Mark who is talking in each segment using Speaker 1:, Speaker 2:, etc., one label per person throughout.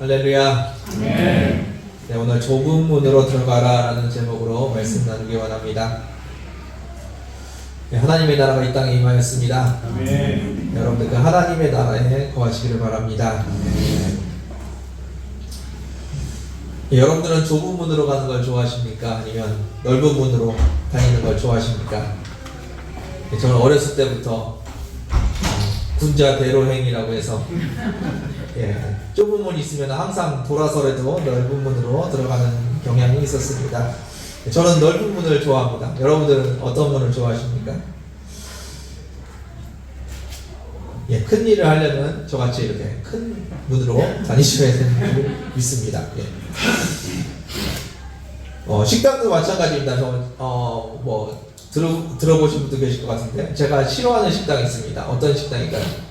Speaker 1: 할렐루야.
Speaker 2: 아멘.
Speaker 1: 네, 오늘 좁은 문으로 들어가라 라는 제목으로 말씀 나누기 원합니다. 네, 하나님의 나라가 이 땅에 임하였습니다.
Speaker 2: 아멘.
Speaker 1: 여러분들 그 하나님의 나라에 거하시기를 바랍니다. 네, 여러분들은 좁은 문으로 가는 걸 좋아하십니까? 아니면 넓은 문으로 다니는 걸 좋아하십니까? 네, 저는 어렸을 때부터 군자 대로행이라고 해서 좁은 문이 있으면 항상 돌아서라도 넓은 문으로 들어가는 경향이 있었습니다. 저는 넓은 문을 좋아합니다. 여러분들은 어떤 문을 좋아하십니까? 큰 일을 하려면 저같이 이렇게 큰 문으로 다니셔야 되는 줄 믿습니다. 식당도 마찬가지입니다. 들어보신 분도 계실 것 같은데 제가 싫어하는 식당이 있습니다. 어떤 식당일까요?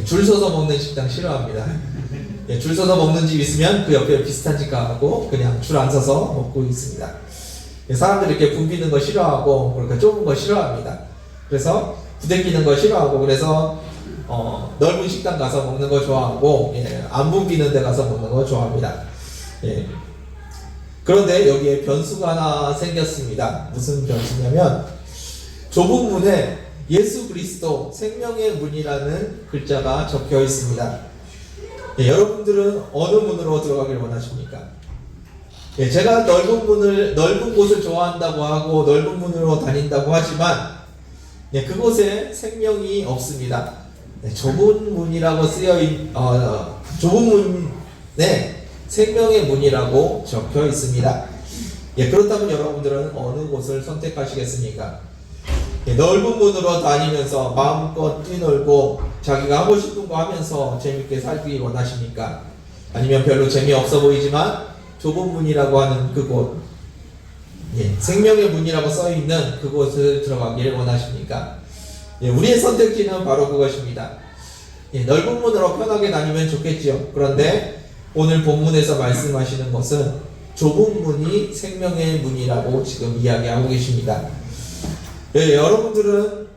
Speaker 1: 줄 서서 먹는 식당 싫어합니다. 줄 서서 먹는 집 있으면 그 옆에 비슷한 집 가고 그냥 줄 안 서서 먹고 있습니다. 사람들이 이렇게 붐비는 거 싫어하고 그러니까 좁은 거 싫어합니다. 그래서 부대끼는 거 싫어하고 그래서 넓은 식당 가서 먹는 거 좋아하고 안 붐비는 데 가서 먹는 거 좋아합니다. 그런데 여기에 변수가 하나 생겼습니다. 무슨 변수냐면 좁은 문에 예수 그리스도 생명의 문이라는 글자가 적혀 있습니다. 여러분들은 어느 문으로 들어가길 원하십니까? 제가 넓은 곳을 좋아한다고 하고 넓은 문으로 다닌다고 하지만 그곳에 생명이 없습니다. 좁은 문이라고 좁은 문에 생명의 문이라고 적혀 있습니다. 그렇다면 여러분들은 어느 곳을 선택하시겠습니까? 넓은 문으로 다니면서 마음껏 뛰놀고 자기가 하고 싶은 거 하면서 재밌게 살기 원하십니까? 아니면 별로 재미없어 보이지만 좁은 문이라고 하는 그곳, 생명의 문이라고 써있는 그곳을 들어가기를 원하십니까? 우리의 선택지는 바로 그것입니다. 넓은 문으로 편하게 다니면 좋겠지요. 그런데 오늘 본문에서 말씀하시는 것은 좁은 문이 생명의 문이라고 지금 이야기하고 계십니다. 여러분들은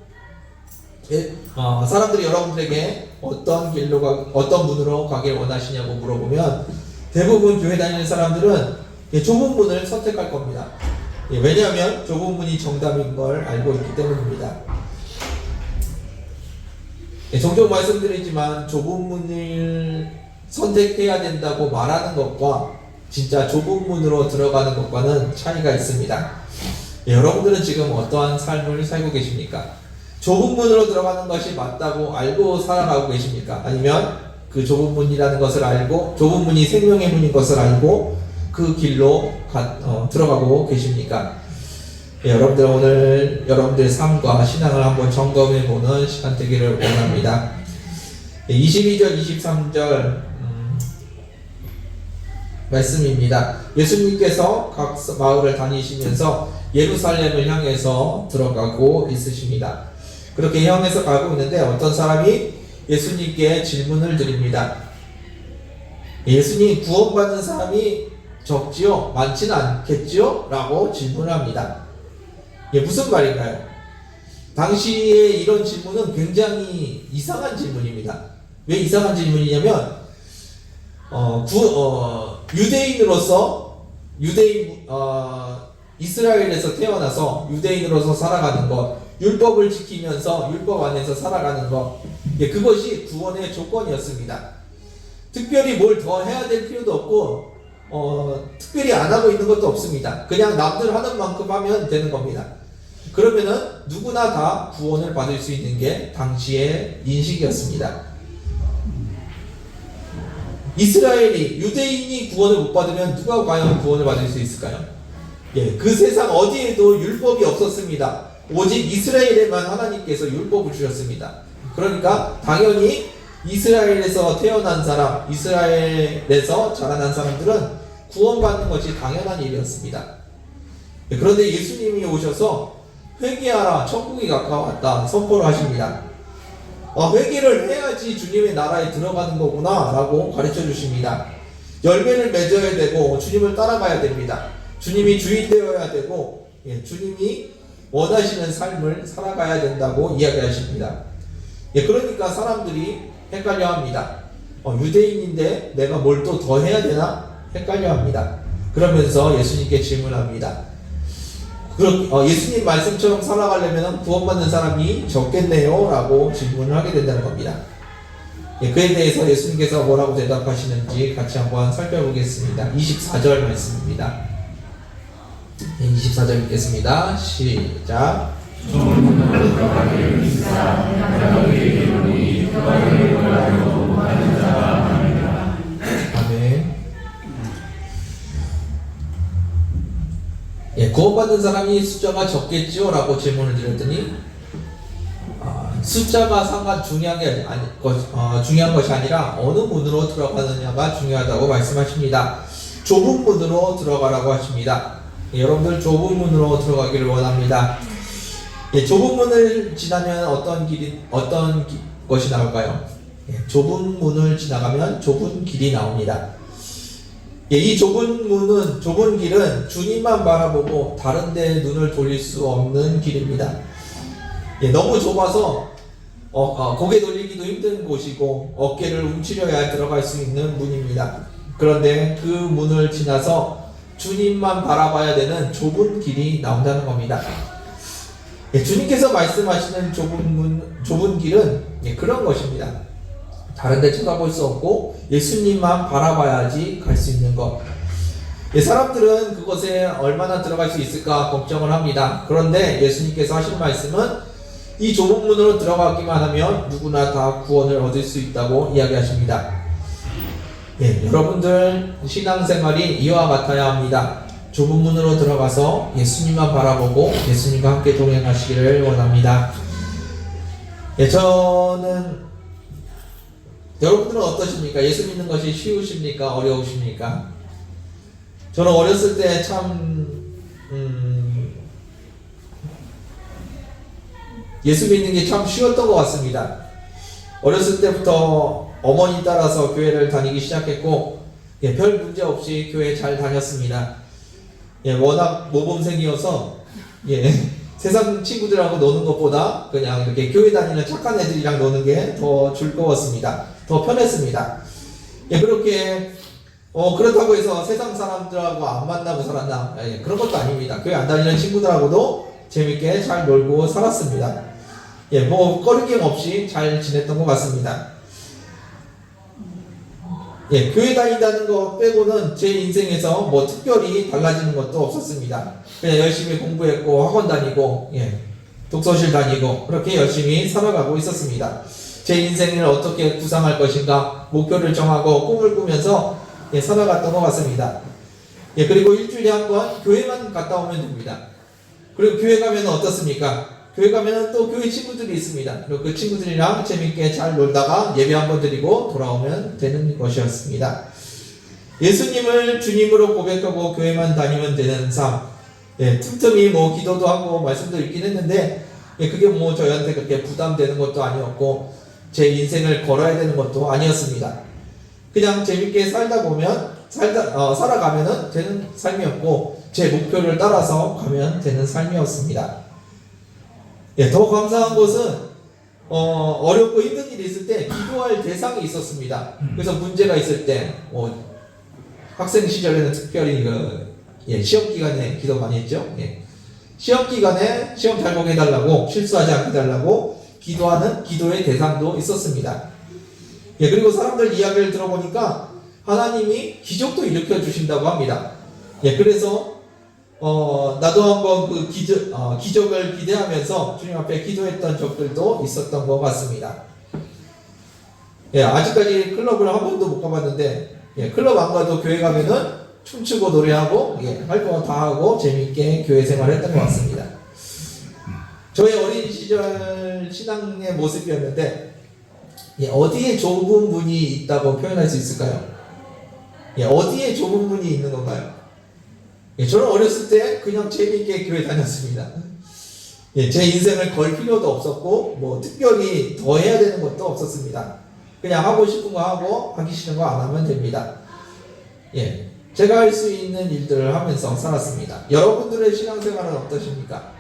Speaker 1: 사람들이 여러분들에게 어떤 문으로 가길 원하시냐고 물어보면 대부분 교회 다니는 사람들은 좁은 문을 선택할 겁니다. 왜냐하면 좁은 문이 정답인 걸 알고 있기 때문입니다. 종종 말씀드리지만 좁은 문을 선택해야 된다고 말하는 것과 진짜 좁은 문으로 들어가는 것과는 차이가 있습니다. 여러분들은 지금 어떠한 삶을 살고 계십니까? 좁은 문으로 들어가는 것이 맞다고 알고 살아가고 계십니까? 아니면 그 좁은 문이라는 것을 알고 좁은 문이 생명의 문인 것을 알고 그 길로 들어가고 계십니까? 여러분들 오늘 여러분들의 삶과 신앙을 한번 점검해보는 시간 되기를 원합니다. 22절 23절 말씀입니다. 예수님께서 각 마을을 다니시면서 예루살렘을 향해서 들어가고 있으십니다. 그렇게 향해서 가고 있는데 어떤 사람이 예수님께 질문을 드립니다. 예수님, 구원받는 사람이 적지요? 많지는 않겠지요? 라고 질문합니다. 무슨 말인가요? 당시에 이런 질문은 굉장히 이상한 질문입니다. 왜 이상한 질문이냐면 유대인으로서 이스라엘에서 태어나서 유대인으로서 살아가는 것, 율법을 지키면서 율법 안에서 살아가는 것, 그것이 구원의 조건이었습니다. 특별히 뭘 더 해야 될 필요도 없고 특별히 안 하고 있는 것도 없습니다. 그냥 남들 하는 만큼 하면 되는 겁니다. 그러면은 누구나 다 구원을 받을 수 있는 게 당시의 인식이었습니다. 유대인이 구원을 못 받으면 누가 과연 구원을 받을 수 있을까요? 그 세상 어디에도 율법이 없었습니다. 오직 이스라엘에만 하나님께서 율법을 주셨습니다. 그러니까 당연히 이스라엘에서 태어난 사람, 이스라엘에서 자라난 사람들은 구원받는 것이 당연한 일이었습니다. 그런데 예수님이 오셔서 회개하라, 천국이 가까웠다 선포를 하십니다. 회개를 해야지 주님의 나라에 들어가는 거구나 라고 가르쳐 주십니다. 열매를 맺어야 되고 주님을 따라가야 됩니다. 주님이 주인 되어야 되고 주님이 원하시는 삶을 살아가야 된다고 이야기하십니다. 그러니까 사람들이 헷갈려 합니다. 유대인인데 내가 뭘 또 더 해야 되나? 헷갈려 합니다. 그러면서 예수님께 질문합니다. 예수님 말씀처럼 살아가려면 구원받는 사람이 적겠네요? 라고 질문을 하게 된다는 겁니다. 그에 대해서 예수님께서 뭐라고 대답하시는지 같이 한번 살펴보겠습니다. 24절 말씀입니다. 24절 읽겠습니다. 시작. 아멘. 구원받는 사람이 숫자가 적겠지요? 라고 질문을 드렸더니 숫자가 중요한 것이 아니라 어느 문으로 들어가느냐가 중요하다고 말씀하십니다. 좁은 문으로 들어가라고 하십니다. 여러분들 좁은 문으로 들어가기를 원합니다. 좁은 문을 지나면 어떤 것이 나올까요? 좁은 문을 지나가면 좁은 길이 나옵니다. 이 좁은 길은 주님만 바라보고 다른 데 눈을 돌릴 수 없는 길입니다. 너무 좁아서 고개 돌리기도 힘든 곳이고 어깨를 움츠려야 들어갈 수 있는 문입니다. 그런데 그 문을 지나서 주님만 바라봐야 되는 좁은 길이 나온다는 겁니다. 주님께서 말씀하시는 좁은 길은 그런 것입니다. 다른 데 쳐다볼 수 없고 예수님만 바라봐야지 갈 수 있는 것. 사람들은 그곳에 얼마나 들어갈 수 있을까 걱정을 합니다. 그런데 예수님께서 하신 말씀은 이 좁은 문으로 들어가기만 하면 누구나 다 구원을 얻을 수 있다고 이야기하십니다. 여러분들 신앙생활이 이와 같아야 합니다. 좁은 문으로 들어가서 예수님만 바라보고 예수님과 함께 동행하시기를 원합니다. 여러분들은 어떠십니까? 예수 믿는 것이 쉬우십니까? 어려우십니까? 저는 어렸을 때 예수 믿는 게 참 쉬웠던 것 같습니다. 어렸을 때부터 어머니 따라서 교회를 다니기 시작했고, 별 문제 없이 교회 잘 다녔습니다. 워낙 모범생이어서, 세상 친구들하고 노는 것보다 그냥 이렇게 교회 다니는 착한 애들이랑 노는 게 더 즐거웠습니다. 더 편했습니다. 그렇게, 그렇다고 해서 세상 사람들하고 안 만나고 살았나? 그런 것도 아닙니다. 교회 안 다니는 친구들하고도 재밌게 잘 놀고 살았습니다. 꺼리낌 없이 잘 지냈던 것 같습니다. 교회 다닌다는 거 빼고는 제 인생에서 특별히 달라지는 것도 없었습니다. 그냥 열심히 공부했고, 학원 다니고, 독서실 다니고, 그렇게 열심히 살아가고 있었습니다. 제 인생을 어떻게 구상할 것인가, 목표를 정하고 꿈을 꾸면서 살아갔던 것 같습니다. 그리고 일주일에 한 번 교회만 갔다 오면 됩니다. 그리고 교회 가면 어떻습니까? 교회 가면 또 교회 친구들이 있습니다. 그리고 그 친구들이랑 재밌게 잘 놀다가 예배 한번 드리고 돌아오면 되는 것이었습니다. 예수님을 주님으로 고백하고 교회만 다니면 되는 삶. 틈틈이 기도도 하고 말씀도 읽긴 했는데 그게 저희한테 그렇게 부담되는 것도 아니었고 제 인생을 걸어야 되는 것도 아니었습니다. 그냥 재밌게 살아가면 되는 삶이었고 제 목표를 따라서 가면 되는 삶이었습니다. 더 감사한 것은 어렵고 힘든 일이 있을 때 기도할 대상이 있었습니다. 그래서 문제가 있을 때 학생 시절에는 특별히 시험 기간에 기도 많이 했죠. 시험 기간에 시험 잘 보게 해달라고 실수하지 않게 해달라고 기도하는 기도의 대상도 있었습니다. 그리고 사람들 이야기를 들어보니까 하나님이 기적도 일으켜 주신다고 합니다. 그래서 나도 한번 그 기적을 기대하면서 주님 앞에 기도했던 적들도 있었던 것 같습니다. 아직까지 클럽을 한 번도 못 가봤는데, 클럽 안 가도 교회 가면은 춤추고 노래하고, 할 거 다 하고 재밌게 교회 생활을 했던 것 같습니다. 저의 어린 시절 신앙의 모습이었는데, 어디에 좁은 문이 있다고 표현할 수 있을까요? 어디에 좁은 문이 있는 건가요? 저는 어렸을 때 그냥 재미있게 교회 다녔습니다. 제 인생을 걸 필요도 없었고 특별히 더 해야 되는 것도 없었습니다. 그냥 하고 싶은 거 하고 하기 싫은 거 안 하면 됩니다. 제가 할 수 있는 일들을 하면서 살았습니다. 여러분들의 신앙생활은 어떠십니까?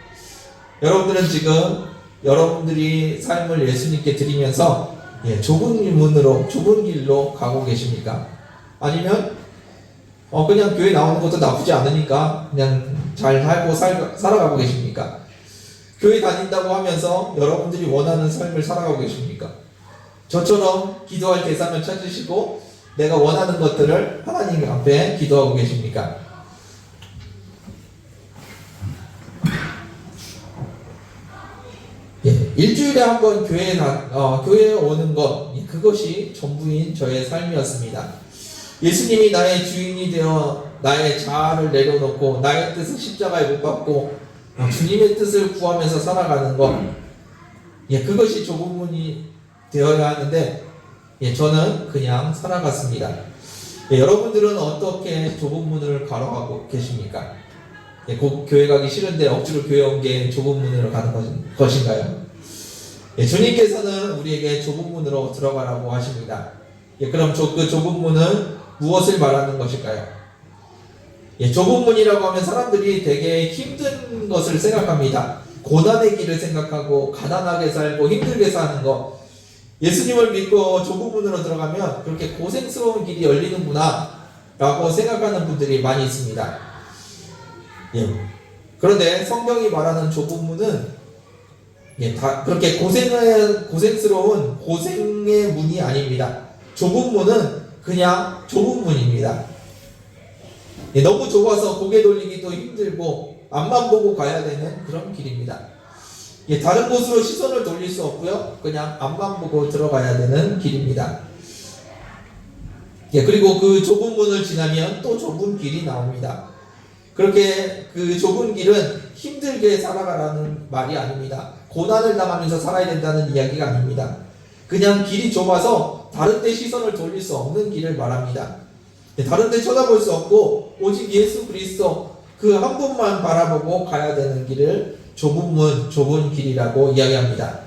Speaker 1: 여러분들은 지금 여러분들이 삶을 예수님께 드리면서 좁은 문으로, 좁은 길로 가고 계십니까? 아니면 그냥 교회 나오는 것도 나쁘지 않으니까 그냥 잘 살고 살아가고 계십니까? 교회 다닌다고 하면서 여러분들이 원하는 삶을 살아가고 계십니까? 저처럼 기도할 대상을 찾으시고 내가 원하는 것들을 하나님 앞에 기도하고 계십니까? 일주일에 한 번 교회에 오는 것, 그것이 전부인 저의 삶이었습니다. 예수님이 나의 주인이 되어 나의 자아를 내려놓고 나의 뜻을 십자가에 못 박고 주님의 뜻을 구하면서 살아가는 것, 그것이 좁은 문이 되어야 하는데 저는 그냥 살아갔습니다. 여러분들은 어떻게 좁은 문을 걸어가고 계십니까? 곧 교회 가기 싫은데 억지로 교회 온 게 좁은 문으로 가는 것인가요? 주님께서는 우리에게 좁은 문으로 들어가라고 하십니다. 그럼 그 좁은 문은 무엇을 말하는 것일까요? 좁은 문이라고 하면 사람들이 되게 힘든 것을 생각합니다. 고난의 길을 생각하고 가난하게 살고 힘들게 사는 것. 예수님을 믿고 좁은 문으로 들어가면 그렇게 고생스러운 길이 열리는구나 라고 생각하는 분들이 많이 있습니다. 그런데 성경이 말하는 좁은 문은 다 그렇게 고생스러운 고생의 문이 아닙니다. 좁은 문은 그냥 좁은 문입니다. 너무 좁아서 고개 돌리기도 힘들고 앞만 보고 가야 되는 그런 길입니다. 다른 곳으로 시선을 돌릴 수 없고요. 그냥 앞만 보고 들어가야 되는 길입니다. 그리고 그 좁은 문을 지나면 또 좁은 길이 나옵니다. 그렇게 그 좁은 길은 힘들게 살아가라는 말이 아닙니다. 고난을 당하면서 살아야 된다는 이야기가 아닙니다. 그냥 길이 좁아서 다른 데 시선을 돌릴 수 없는 길을 말합니다. 다른 데 쳐다볼 수 없고 오직 예수 그리스도 그 한 분만 바라보고 가야 되는 길을 좁은 문, 좁은 길이라고 이야기합니다.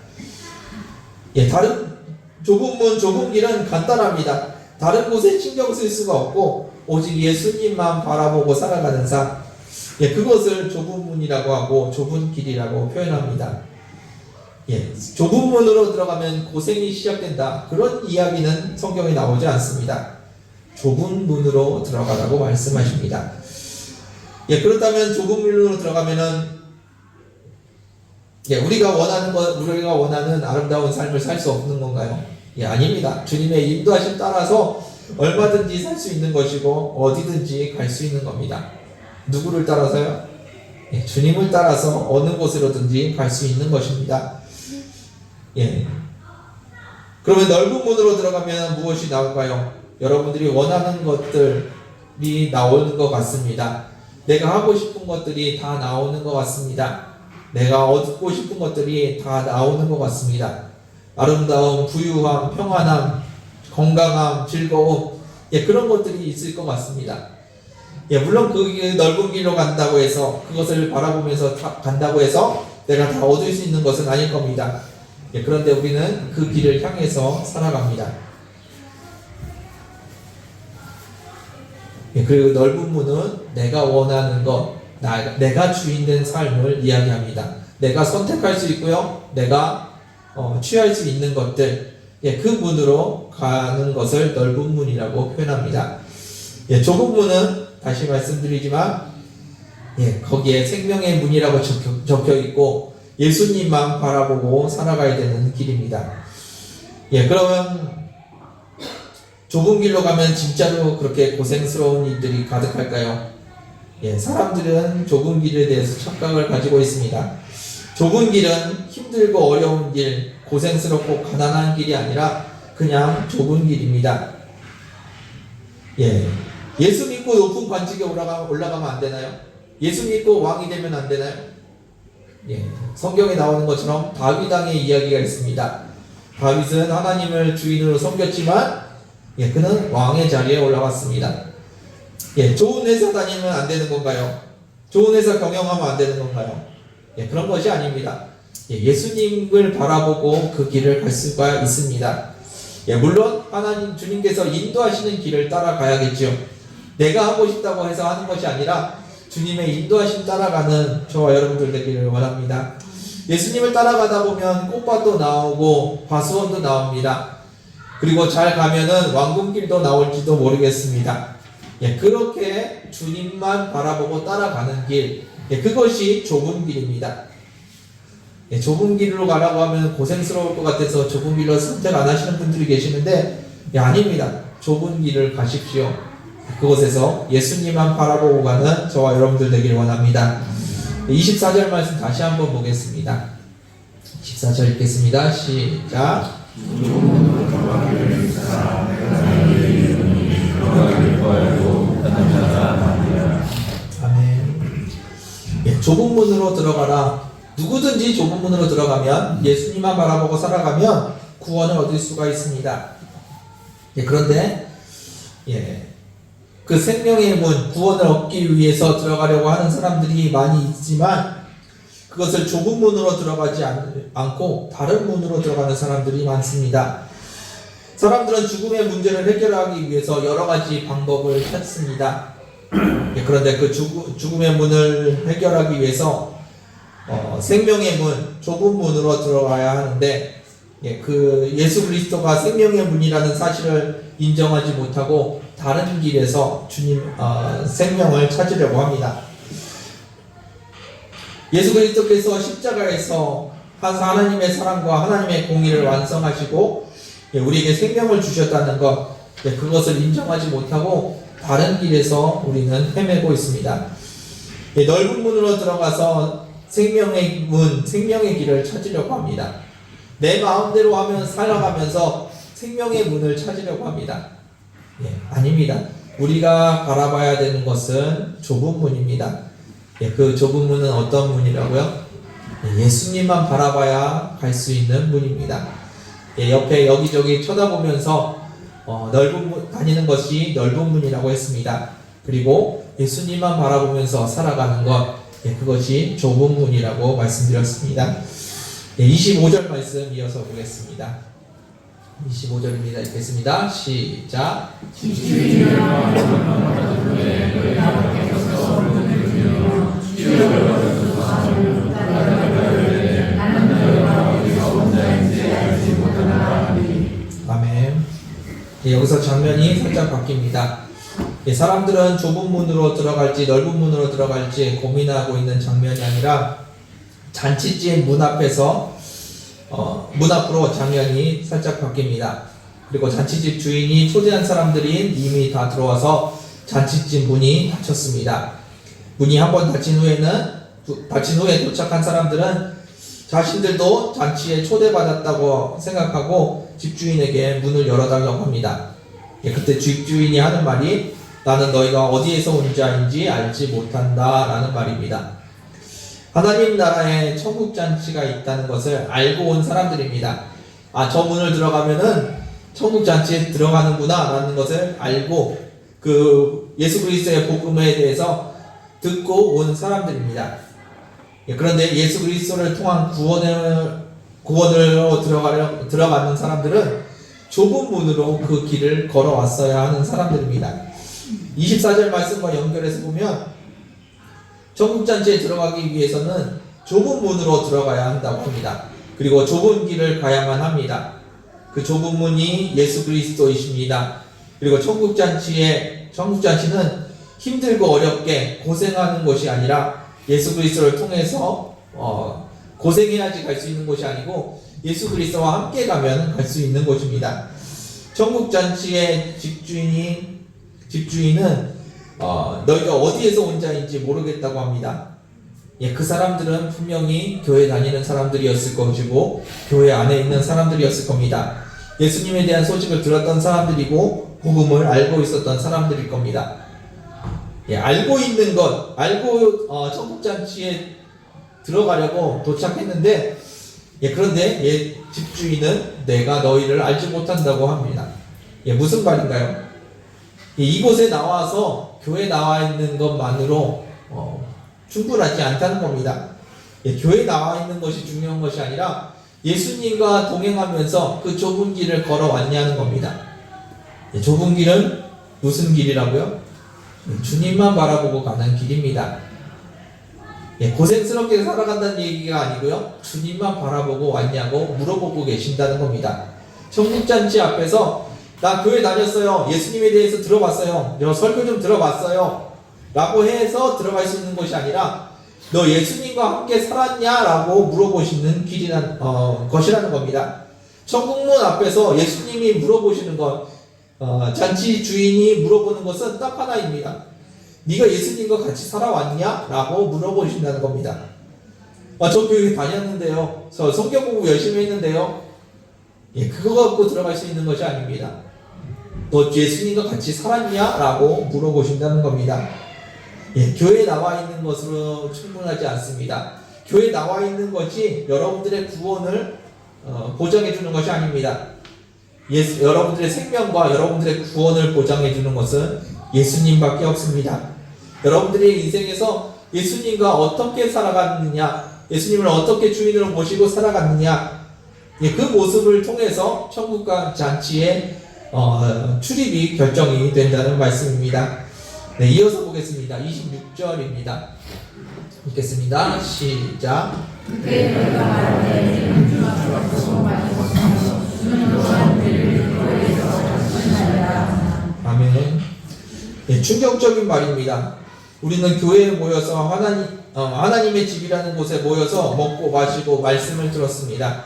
Speaker 1: 다른 좁은 문, 좁은 길은 간단합니다. 다른 곳에 신경 쓸 수가 없고 오직 예수님만 바라보고 살아가는 삶, 그것을 좁은 문이라고 하고 좁은 길이라고 표현합니다. 좁은 문으로 들어가면 고생이 시작된다, 그런 이야기는 성경에 나오지 않습니다. 좁은 문으로 들어가라고 말씀하십니다. 그렇다면 좁은 문으로 들어가면은 우리가 원하는 아름다운 삶을 살 수 없는 건가요? 아닙니다. 주님의 인도하심 따라서 얼마든지 살 수 있는 것이고 어디든지 갈 수 있는 겁니다. 누구를 따라서요? 주님을 따라서 어느 곳으로든지 갈 수 있는 것입니다. 그러면 넓은 문으로 들어가면 무엇이 나올까요? 여러분들이 원하는 것들이 나오는 것 같습니다. 내가 하고 싶은 것들이 다 나오는 것 같습니다. 내가 얻고 싶은 것들이 다 나오는 것 같습니다. 아름다움, 부유함, 평안함, 건강함, 즐거움, 그런 것들이 있을 것 같습니다. 물론 그 넓은 길로 간다고 해서 그것을 바라보면서 간다고 해서 내가 다 얻을 수 있는 것은 아닐 겁니다. 그런데 우리는 그 길을 향해서 살아갑니다. 그리고 넓은 문은 내가 원하는 것, 내가 주인된 삶을 이야기합니다. 내가 선택할 수 있고요, 내가 취할 수 있는 것들, 그 문으로 가는 것을 넓은 문이라고 표현합니다. 좁은 문은 다시 말씀드리지만 거기에 생명의 문이라고 적혀 있고 예수님만 바라보고 살아가야 되는 길입니다. 그러면 좁은 길로 가면 진짜로 그렇게 고생스러운 일들이 가득할까요? 사람들은 좁은 길에 대해서 착각을 가지고 있습니다. 좁은 길은 힘들고 어려운 길, 고생스럽고 가난한 길이 아니라 그냥 좁은 길입니다. 예수 믿고 높은 관직에 올라가면 안 되나요? 예수 믿고 왕이 되면 안 되나요? 성경에 나오는 것처럼 다윗 왕의 이야기가 있습니다. 다윗은 하나님을 주인으로 섬겼지만 그는 왕의 자리에 올라갔습니다. 좋은 회사 다니면 안 되는 건가요? 좋은 회사 경영하면 안 되는 건가요? 그런 것이 아닙니다. 예수님을 바라보고 그 길을 갈 수가 있습니다. 물론 하나님 주님께서 인도하시는 길을 따라가야겠죠. 내가 하고 싶다고 해서 하는 것이 아니라 주님의 인도하심 따라가는 저와 여러분들 되기를 원합니다. 예수님을 따라가다 보면 꽃밭도 나오고 과수원도 나옵니다. 그리고 잘 가면은 왕궁길도 나올지도 모르겠습니다. 예, 그렇게 주님만 바라보고 따라가는 길, 예, 그것이 좁은 길입니다. 예, 좁은 길로 가라고 하면 고생스러울 것 같아서 좁은 길로 선택 안 하시는 분들이 계시는데, 예, 아닙니다. 좁은 길을 가십시오. 그곳에서 예수님만 바라보고 가는 저와 여러분들 되길 원합니다. 24절 말씀 다시 한번 보겠습니다. 24절 읽겠습니다. 시작. 아멘. 예, 좁은 문으로 들어가라. 누구든지 좁은 문으로 들어가면, 예수님만 바라보고 살아가면 구원을 얻을 수가 있습니다. 예, 그런데 그 생명의 문, 구원을 얻기 위해서 들어가려고 하는 사람들이 많이 있지만, 그것을 좁은 문으로 들어가지 않고 다른 문으로 들어가는 사람들이 많습니다. 사람들은 죽음의 문제를 해결하기 위해서 여러 가지 방법을 찾습니다. 그런데 그 죽음의 문을 해결하기 위해서 생명의 문, 좁은 문으로 들어가야 하는데, 그 예수 그리스도가 생명의 문이라는 사실을 인정하지 못하고 다른 길에서 주님 생명을 찾으려고 합니다. 예수 그리스도께서 십자가에서 하나님의 사랑과 하나님의 공의를 완성하시고 우리에게 생명을 주셨다는 것, 그것을 인정하지 못하고 다른 길에서 우리는 헤매고 있습니다. 넓은 문으로 들어가서 생명의 문, 생명의 길을 찾으려고 합니다. 내 마음대로 하면 살아가면서 생명의 문을 찾으려고 합니다. 아닙니다. 우리가 바라봐야 되는 것은 좁은 문입니다. 그 좁은 문은 어떤 문이라고요? 예수님만 바라봐야 갈 수 있는 문입니다. 옆에 여기저기 쳐다보면서 넓은 문 다니는 것이 넓은 문이라고 했습니다. 그리고 예수님만 바라보면서 살아가는 것, 그것이 좁은 문이라고 말씀드렸습니다. 25절 말씀 이어서 보겠습니다. 25절입니다. 읽겠습니다. 시작. 아멘. 여기서 장면이 살짝 바뀝니다. 사람들은 좁은 문으로 들어갈지 넓은 문으로 들어갈지 고민하고 있는 장면이 아니라 잔치집 문 앞에서 문 앞으로 장면이 살짝 바뀝니다. 그리고 잔치집 주인이 초대한 사람들이 이미 다 들어와서 잔치집 문이 닫혔습니다. 문이 한번 닫힌 후에 도착한 사람들은 자신들도 잔치에 초대받았다고 생각하고 집주인에게 문을 열어달라고 합니다. 그때 집주인이 하는 말이 나는 너희가 어디에서 온 자인지 알지 못한다 라는 말입니다. 하나님 나라에 천국 잔치가 있다는 것을 알고 온 사람들입니다. 저 문을 들어가면은 천국 잔치에 들어가는구나 라는 것을 알고 그 예수 그리스도의 복음에 대해서 듣고 온 사람들입니다. 그런데 예수 그리스도를 통한 구원으로 들어가는 사람들은 좁은 문으로 그 길을 걸어왔어야 하는 사람들입니다. 24절 말씀과 연결해서 보면 천국잔치에 들어가기 위해서는 좁은 문으로 들어가야 한다고 합니다. 그리고 좁은 길을 가야만 합니다. 그 좁은 문이 예수 그리스도이십니다. 그리고 천국잔치는 힘들고 어렵게 고생하는 것이 아니라 예수 그리스도를 통해서 고생해야지 갈 수 있는 곳이 아니고 예수 그리스도와 함께 가면 갈 수 있는 곳입니다. 천국잔치의 집주인은 너희가 어디에서 온 자인지 모르겠다고 합니다. 그 사람들은 분명히 교회 다니는 사람들이었을 것이고 교회 안에 있는 사람들이었을 겁니다. 예수님에 대한 소식을 들었던 사람들이고 복음을 알고 있었던 사람들일 겁니다. 알고 있는 것, 천국잔치에 들어가려고 도착했는데 그런데 집주인은 내가 너희를 알지 못한다고 합니다. 무슨 말인가요? 이곳에 나와서 교회에 나와 있는 것만으로 충분하지 않다는 겁니다. 교회에 나와 있는 것이 중요한 것이 아니라 예수님과 동행하면서 그 좁은 길을 걸어왔냐는 겁니다. 좁은 길은 무슨 길이라고요? 주님만 바라보고 가는 길입니다. 고생스럽게 살아간다는 얘기가 아니고요, 주님만 바라보고 왔냐고 물어보고 계신다는 겁니다. 천국잔치 앞에서 나 교회 다녔어요. 예수님에 대해서 들어봤어요. 저 설교 좀 들어봤어요. 라고 해서 들어갈 수 있는 것이 아니라 너 예수님과 함께 살았냐? 라고 물어보시는 것이라는 겁니다. 천국문 앞에서 예수님이 물어보시는 것, 잔치 주인이 물어보는 것은 딱 하나입니다. 네가 예수님과 같이 살아왔냐? 라고 물어보신다는 겁니다. 저 교회 다녔는데요. 저 성경 공부 열심히 했는데요. 예, 그거 갖고 들어갈 수 있는 것이 아닙니다. 너 예수님과 같이 살았냐? 라고 물어보신다는 겁니다. 예, 교회에 나와 있는 것으로 충분하지 않습니다. 교회에 나와 있는 것이 여러분들의 구원을 보장해 주는 것이 아닙니다. 여러분들의 생명과 여러분들의 구원을 보장해 주는 것은 예수님밖에 없습니다. 여러분들의 인생에서 예수님과 어떻게 살아갔느냐, 예수님을 어떻게 주인으로 모시고 살아갔느냐, 예, 그 모습을 통해서 천국과 잔치의 출입이 결정이 된다는 말씀입니다. 네, 이어서 보겠습니다. 26절입니다. 읽겠습니다. 시작. 아멘. 네, 충격적인 말입니다. 우리는 교회에 모여서 하나님의 집이라는 곳에 모여서 먹고 마시고 말씀을 들었습니다.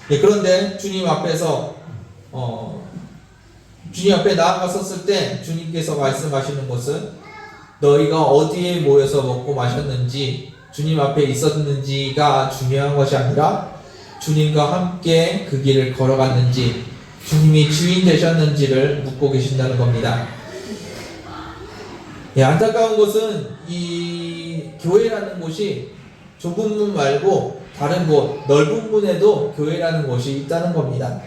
Speaker 1: 네, 그런데 주님 앞에서 주님 앞에 나아갔었을 때 주님께서 말씀하시는 것은 너희가 어디에 모여서 먹고 마셨는지 주님 앞에 있었는지가 중요한 것이 아니라 주님과 함께 그 길을 걸어갔는지 주님이 주인 되셨는지를 묻고 계신다는 겁니다. 예, 안타까운 것은 이 교회라는 곳이 좁은 문 말고 다른 곳, 넓은 문에도 교회라는 곳이 있다는 겁니다.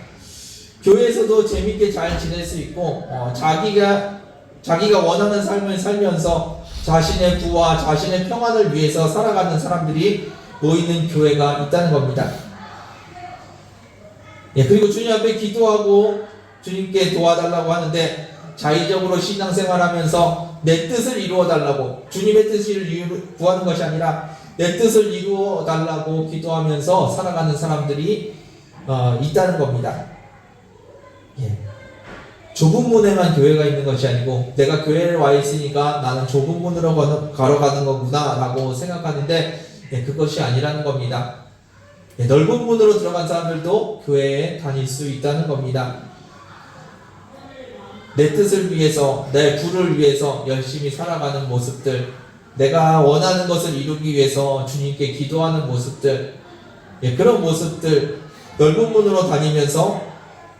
Speaker 1: 교회에서도 재밌게 잘 지낼 수 있고 자기가 원하는 삶을 살면서 자신의 부와 자신의 평안을 위해서 살아가는 사람들이 모이는 교회가 있다는 겁니다. 예, 그리고 주님 앞에 기도하고 주님께 도와달라고 하는데 자의적으로 신앙생활하면서 내 뜻을 이루어달라고, 주님의 뜻을 구하는 것이 아니라 내 뜻을 이루어달라고 기도하면서 살아가는 사람들이 있다는 겁니다. 예. 좁은 문에만 교회가 있는 것이 아니고 내가 교회에 와 있으니까 나는 좁은 문으로 걸어가는 거구나 라고 생각하는데 예, 그것이 아니라는 겁니다. 예, 넓은 문으로 들어간 사람들도 교회에 다닐 수 있다는 겁니다. 내 뜻을 위해서, 내 부를 위해서 열심히 살아가는 모습들, 내가 원하는 것을 이루기 위해서 주님께 기도하는 모습들, 예, 그런 모습들, 넓은 문으로 다니면서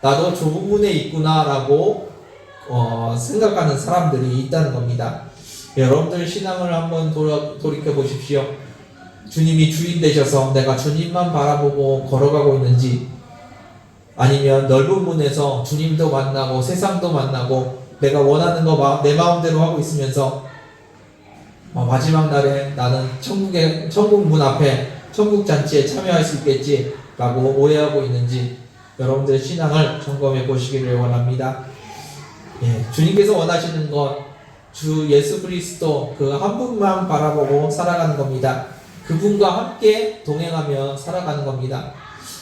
Speaker 1: 나도 좁은 문에 있구나 라고 생각하는 사람들이 있다는 겁니다. 예, 여러분들 신앙을 한번 돌이켜 보십시오. 주님이 주인 되셔서 내가 주님만 바라보고 걸어가고 있는지, 아니면 넓은 문에서 주님도 만나고 세상도 만나고 내가 원하는 거 내 마음대로 하고 있으면서 마지막 날에 나는 천국 문 앞에 천국 잔치에 참여할 수 있겠지 라고 오해하고 있는지 여러분들의 신앙을 점검해 보시기를 원합니다. 예, 주님께서 원하시는 것, 주 예수 그리스도 그 한 분만 바라보고 살아가는 겁니다. 그분과 함께 동행하며 살아가는 겁니다.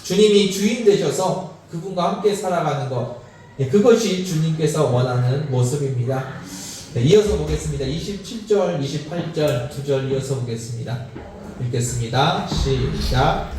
Speaker 1: 주님이 주인 되셔서 그분과 함께 살아가는 것, 예, 그것이 주님께서 원하는 모습입니다. 네, 이어서 보겠습니다. 27절, 28절 두 절 이어서 보겠습니다. 읽겠습니다. 시작.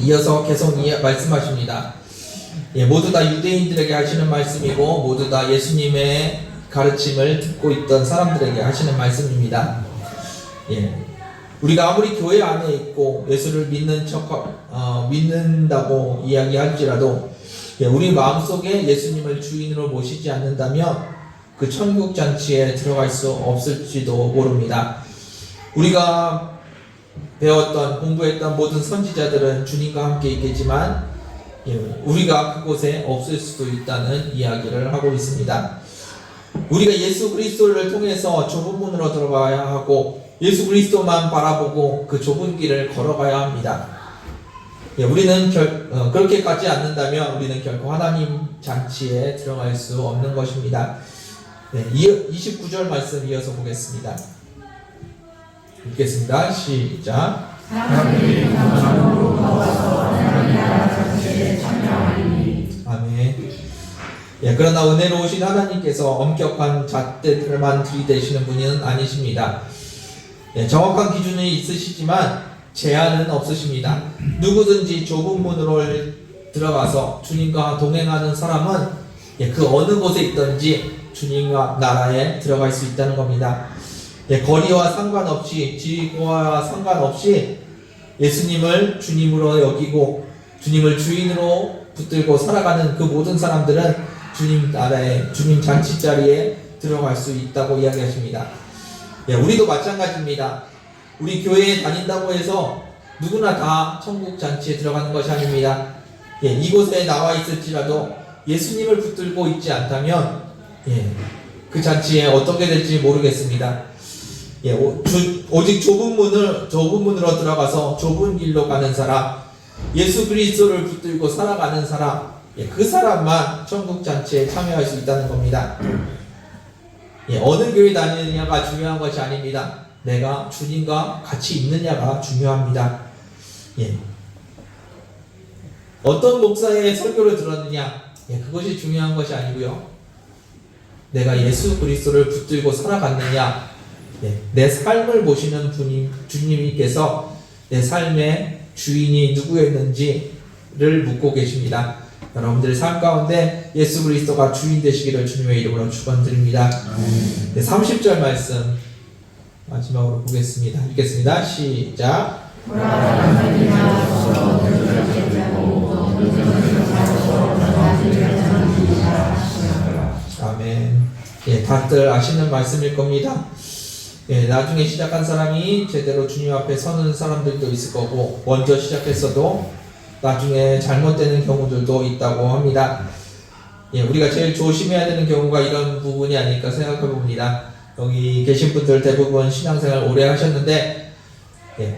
Speaker 1: 이어서 계속 말씀하십니다. 예, 모두 다 유대인들에게 하시는 말씀이고 모두 다 예수님의 가르침을 듣고 있던 사람들에게 하시는 말씀입니다. 예, 우리가 아무리 교회 안에 있고 예수를 믿는다고 이야기할지라도 예, 우리 마음속에 예수님을 주인으로 모시지 않는다면 그 천국 잔치에 들어갈 수 없을지도 모릅니다. 우리가 배웠던 공부했던 모든 선지자들은 주님과 함께 있겠지만 우리가 그곳에 없을 수도 있다는 이야기를 하고 있습니다. 우리가 예수 그리스도를 통해서 좁은 문으로 들어가야 하고 예수 그리스도만 바라보고 그 좁은 길을 걸어가야 합니다. 우리는 그렇게 가지 않는다면 우리는 결코 하나님 잔치에 들어갈 수 없는 것입니다. 29절 말씀 이어서 보겠습니다. 읽겠습니다. 시작. 아멘. 그러나 은혜로우신 하나님께서 엄격한 잣대들만 들이대시는 분은 아니십니다. 정확한 기준이 있으시지만 제한은 없으십니다. 누구든지 좁은 문으로 들어가서 주님과 동행하는 사람은 그 어느 곳에 있든지 주님과 나라에 들어갈 수 있다는 겁니다. 거리와 상관없이 지위와 상관없이 예수님을 주님으로 여기고 주님을 주인으로 붙들고 살아가는 그 모든 사람들은 주님 나라에 주님 잔치 자리에 들어갈 수 있다고 이야기하십니다. 우리도 마찬가지입니다. 우리 교회에 다닌다고 해서 누구나 다 천국 잔치에 들어가는 것이 아닙니다. 이곳에 나와 있을지라도 예수님을 붙들고 있지 않다면 그 잔치에 어떻게 될지 모르겠습니다. 오직 좁은 문으로 들어가서 좁은 길로 가는 사람, 예수 그리스도를 붙들고 살아가는 사람, 그 사람만 천국 잔치에 참여할 수 있다는 겁니다. 어느 교회 다니느냐가 중요한 것이 아닙니다. 내가 주님과 같이 있느냐가 중요합니다. 어떤 목사의 설교를 들었느냐, 그것이 중요한 것이 아니고요. 내가 예수 그리스도를 붙들고 살아갔느냐, 내 삶을 보시는 주님께서 내 삶의 주인이 누구였는지를 묻고 계십니다. 여러분들의 삶 가운데 예수 그리스도가 주인 되시기를 주님의 이름으로 축원드립니다. 30절 말씀 마지막으로 보겠습니다. 읽겠습니다. 시작. 아멘. 다들 아시는 말씀일 겁니다. 나중에 시작한 사람이 제대로 주님 앞에 서는 사람들도 있을 거고, 먼저 시작했어도 나중에 잘못되는 경우들도 있다고 합니다. 우리가 제일 조심해야 되는 경우가 이런 부분이 아닐까 생각해 봅니다. 여기 계신 분들 대부분 신앙생활 오래 하셨는데,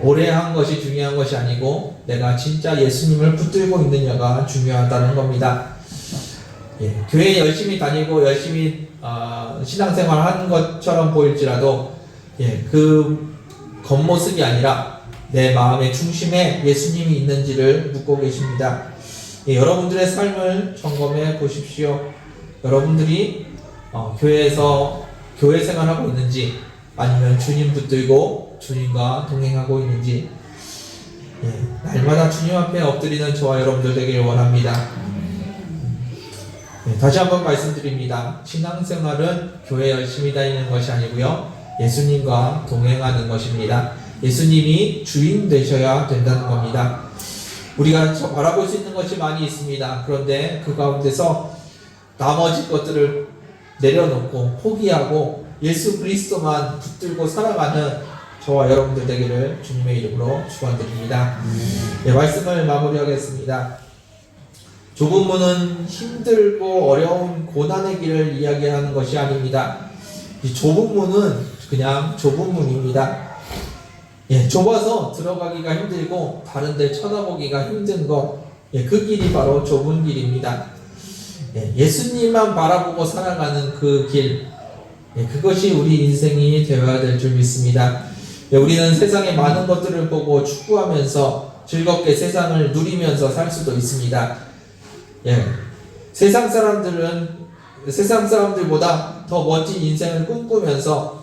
Speaker 1: 오래 한 것이 중요한 것이 아니고 내가 진짜 예수님을 붙들고 있느냐가 중요하다는 겁니다. 교회 열심히 다니고 열심히 신앙생활 하는 것처럼 보일지라도 그 겉모습이 아니라 내 마음의 중심에 예수님이 있는지를 묻고 계십니다. 여러분들의 삶을 점검해 보십시오. 여러분들이 교회에서 교회 생활하고 있는지, 아니면 주님 붙들고 주님과 동행하고 있는지, 날마다 주님 앞에 엎드리는 저와 여러분들 되길 원합니다. 다시 한번 말씀드립니다. 신앙생활은 교회 열심히 다니는 것이 아니고요, 예수님과 동행하는 것입니다. 예수님이 주인 되셔야 된다는 겁니다. 우리가 바라볼 수 있는 것이 많이 있습니다. 그런데 그 가운데서 나머지 것들을 내려놓고 포기하고 예수 그리스도만 붙들고 살아가는 저와 여러분들 되기를 주님의 이름으로 축원드립니다. 말씀을 마무리하겠습니다. 좁은 문은 힘들고 어려운 고난의 길을 이야기하는 것이 아닙니다. 이 좁은 문은 그냥 좁은 문입니다. 좁아서 들어가기가 힘들고 다른 데 쳐다보기가 힘든 것, 그 길이 바로 좁은 길입니다. 예수님만 바라보고 살아가는 그 길, 그것이 우리 인생이 되어야 될 줄 믿습니다. 우리는 세상의 많은 것들을 보고 축구하면서 즐겁게 세상을 누리면서 살 수도 있습니다. 세상 사람들보다 더 멋진 인생을 꿈꾸면서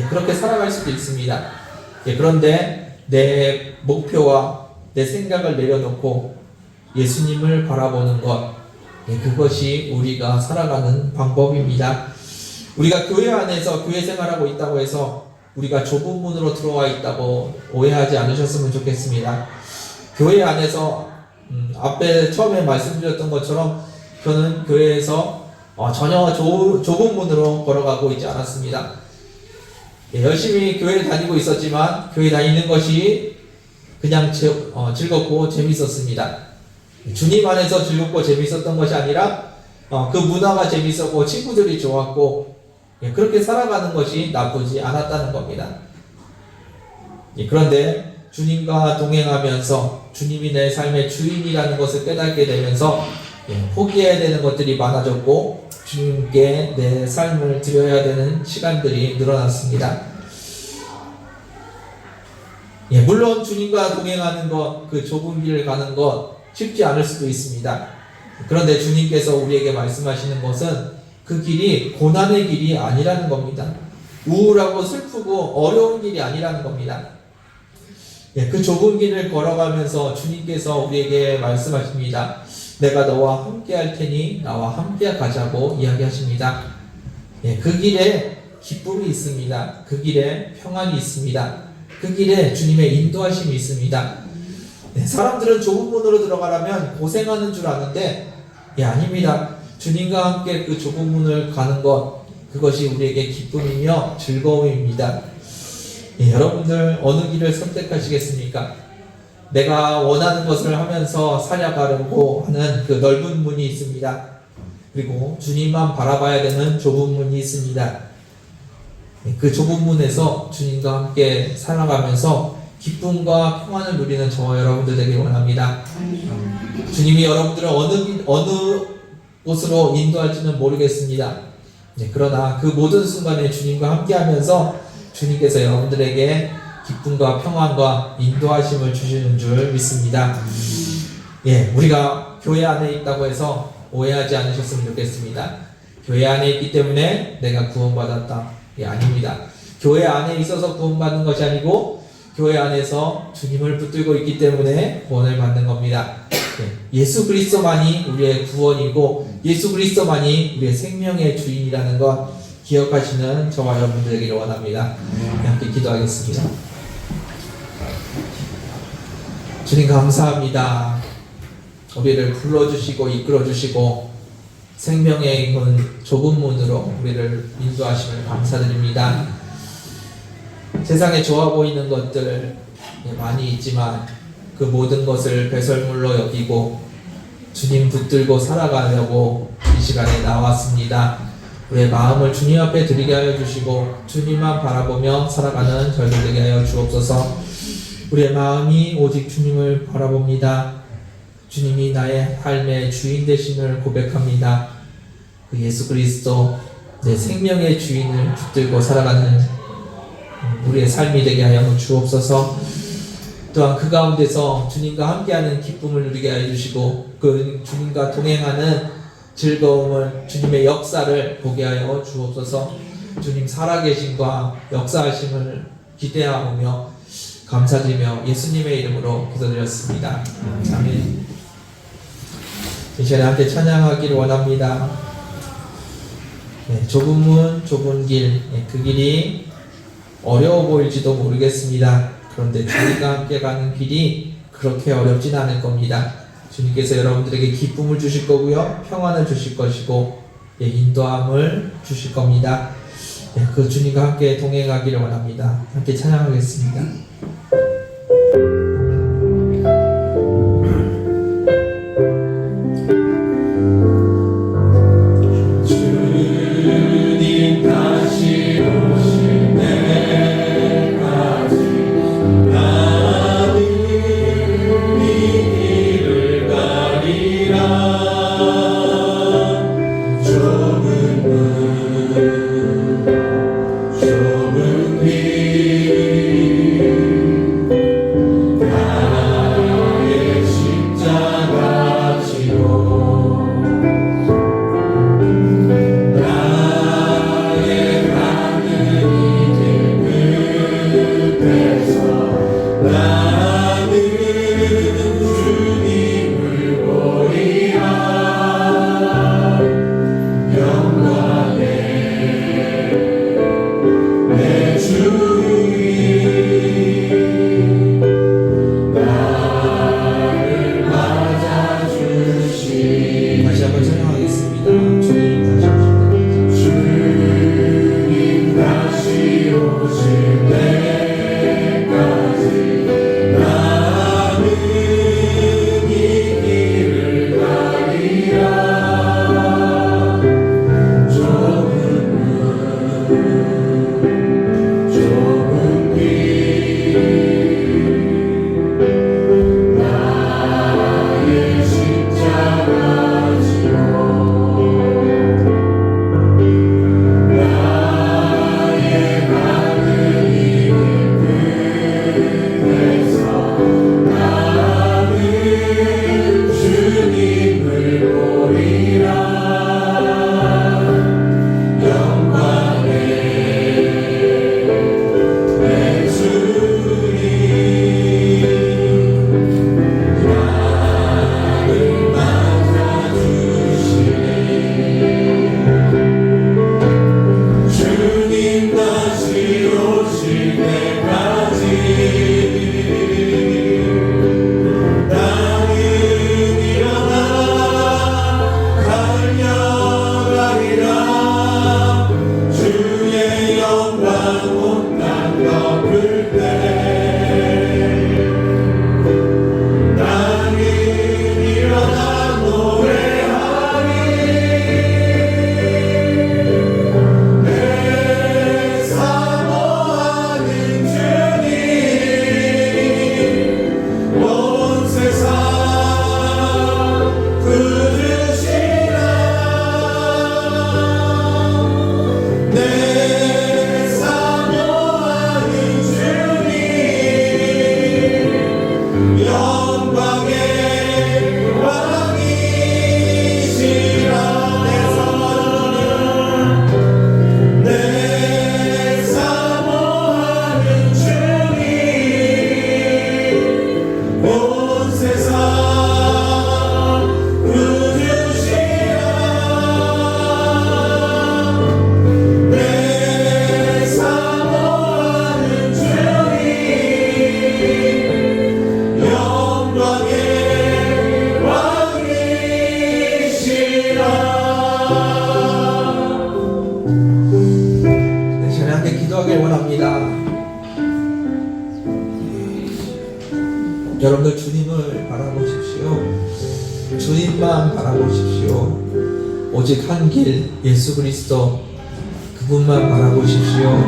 Speaker 1: 그렇게 살아갈 수도 있습니다. 그런데 내 목표와 내 생각을 내려놓고 예수님을 바라보는 것, 그것이 우리가 살아가는 방법입니다. 우리가 교회 안에서 교회 생활하고 있다고 해서 우리가 좁은 문으로 들어와 있다고 오해하지 않으셨으면 좋겠습니다. 교회 안에서 앞에 처음에 말씀드렸던 것처럼 저는 교회에서 전혀 좁은 문으로 걸어가고 있지 않았습니다. 열심히 교회 다니고 있었지만 교회 다니는 것이 그냥 즐겁고 재밌었습니다. 주님 안에서 즐겁고 재밌었던 것이 아니라 그 문화가 재밌었고 친구들이 좋았고 그렇게 살아가는 것이 나쁘지 않았다는 겁니다. 그런데 주님과 동행하면서 주님이 내 삶의 주인이라는 것을 깨닫게 되면서 포기해야 되는 것들이 많아졌고 주님께 내 삶을 드려야 되는 시간들이 늘어났습니다. 물론 주님과 동행하는 것, 그 좁은 길을 가는 것 쉽지 않을 수도 있습니다. 그런데 주님께서 우리에게 말씀하시는 것은 그 길이 고난의 길이 아니라는 겁니다. 우울하고 슬프고 어려운 길이 아니라는 겁니다. 그 좁은 길을 걸어가면서 주님께서 우리에게 말씀하십니다. 내가 너와 함께 할 테니 나와 함께 가자고 이야기하십니다. 그 길에 기쁨이 있습니다. 그 길에 평안이 있습니다. 그 길에 주님의 인도하심이 있습니다. 사람들은 좁은 문으로 들어가려면 고생하는 줄 아는데 아닙니다. 주님과 함께 그 좁은 문을 가는 것, 그것이 우리에게 기쁨이며 즐거움입니다. 여러분들 어느 길을 선택하시겠습니까? 내가 원하는 것을 하면서 살아가려고 하는 그 넓은 문이 있습니다. 그리고 주님만 바라봐야 되는 좁은 문이 있습니다. 그 좁은 문에서 주님과 함께 살아가면서 기쁨과 평안을 누리는 저와 여러분들 되길 원합니다. 주님이 여러분들을 어느 곳으로 인도할지는 모르겠습니다. 그러나 그 모든 순간에 주님과 함께 하면서 주님께서 여러분들에게 기쁨과 평안과 인도하심을 주시는 줄 믿습니다. 우리가 교회 안에 있다고 해서 오해하지 않으셨으면 좋겠습니다. 교회 안에 있기 때문에 내가 구원받았다. 아닙니다. 교회 안에 있어서 구원받는 것이 아니고 교회 안에서 주님을 붙들고 있기 때문에 구원을 받는 겁니다. 예수 그리스도만이 우리의 구원이고 예수 그리스도만이 우리의 생명의 주인이라는 것 기억하시는 저와 여러분들 되기를 원합니다. 함께 기도하겠습니다. 주님 감사합니다. 우리를 불러주시고 이끌어주시고 생명의 문, 좁은 문으로 우리를 인도하심을 감사드립니다. 세상에 좋아 보이는 것들 많이 있지만 그 모든 것을 배설물로 여기고 주님 붙들고 살아가려고 이 시간에 나왔습니다. 우리의 마음을 주님 앞에 드리게 하여 주시고 주님만 바라보며 살아가는 저희들 되게 하여 주옵소서. 우리의 마음이 오직 주님을 바라봅니다. 주님이 나의 삶의 주인 되심을 고백합니다. 그 예수 그리스도 내 생명의 주인을 붙들고 살아가는 우리의 삶이 되게 하여 주옵소서. 또한 그 가운데서 주님과 함께하는 기쁨을 누리게 하여 주시고 그 주님과 동행하는 즐거움을 주님의 역사를 보게 하여 주옵소서. 주님 살아계심과 역사하심을 기대하며 감사드리며 예수님의 이름으로 기도드렸습니다. 아멘. 이 시간에 함께 찬양하기를 원합니다. 좁은 문, 좁은 길, 그 길이 어려워 보일지도 모르겠습니다. 그런데 주님과 함께 가는 길이 그렇게 어렵진 않을 겁니다. 주님께서 여러분들에게 기쁨을 주실 거고요, 평안을 주실 것이고 인도함을 주실 겁니다. 그 주님과 함께 동행하기를 원합니다. 함께 찬양하겠습니다.
Speaker 2: 못난 덮을 때 나는 일어나 노래하리 내 사모하는 주님 온 세상 부르시라 내 사모하는 주님 영광의 왕이시라 내 사모하는 주님 온 세상 부르시라 내 사모하는 주님 영광의 왕이시라.
Speaker 1: 네, 저희 함께 기도하길 원합니다. 여러분들 주님을 바라보십시오. 주님만 바라보십시오. 오직 한 길 예수 그리스도 그분만 바라보십시오.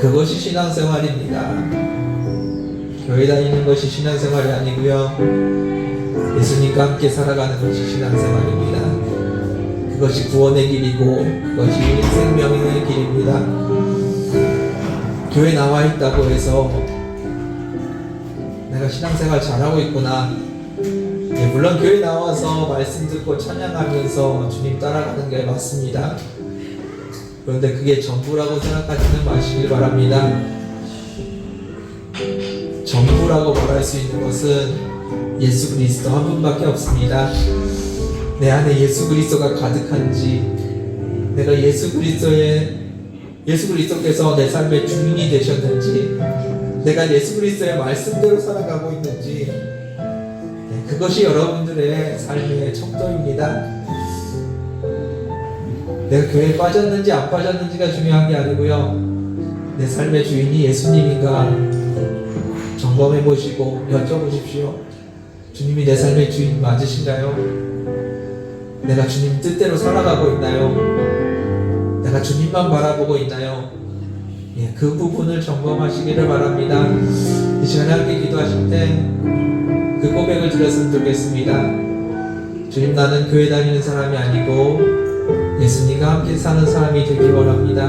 Speaker 1: 그것이 신앙생활입니다. 교회 다니는 것이 신앙생활이 아니고요. 예수님과 함께 살아가는 것이 신앙생활입니다. 그것이 구원의 길이고 그것이 생명의 길입니다. 교회 나와 있다고 해서 내가 신앙생활 잘하고 있구나. 예, 물론 교회 나와서 말씀 듣고 찬양하면서 주님 따라가는 게 맞습니다. 그런데 그게 전부라고 생각하지는 마시길 바랍니다. 전부라고 말할 수 있는 것은 예수 그리스도 한 분밖에 없습니다. 내 안에 예수 그리스도가 가득한지, 내가 예수 그리스도께서 내 삶의 주인이 되셨는지, 내가 예수 그리스도의 말씀대로 살아가고 있는지, 그것이 여러분들의 삶의 척도입니다. 내가 교회에 빠졌는지 안 빠졌는지가 중요한 게 아니고요. 내 삶의 주인이 예수님인가 점검해 보시고 여쭤보십시오. 주님이 내 삶의 주인 맞으신가요? 내가 주님 뜻대로 살아가고 있나요? 내가 주님만 바라보고 있나요? 예, 그 부분을 점검하시기를 바랍니다. 이 시간에 함께 기도하실 때 그 고백을 드렸으면 좋겠습니다. 주님, 나는 교회 다니는 사람이 아니고 예수님과 함께 사는 사람이 되길 원합니다.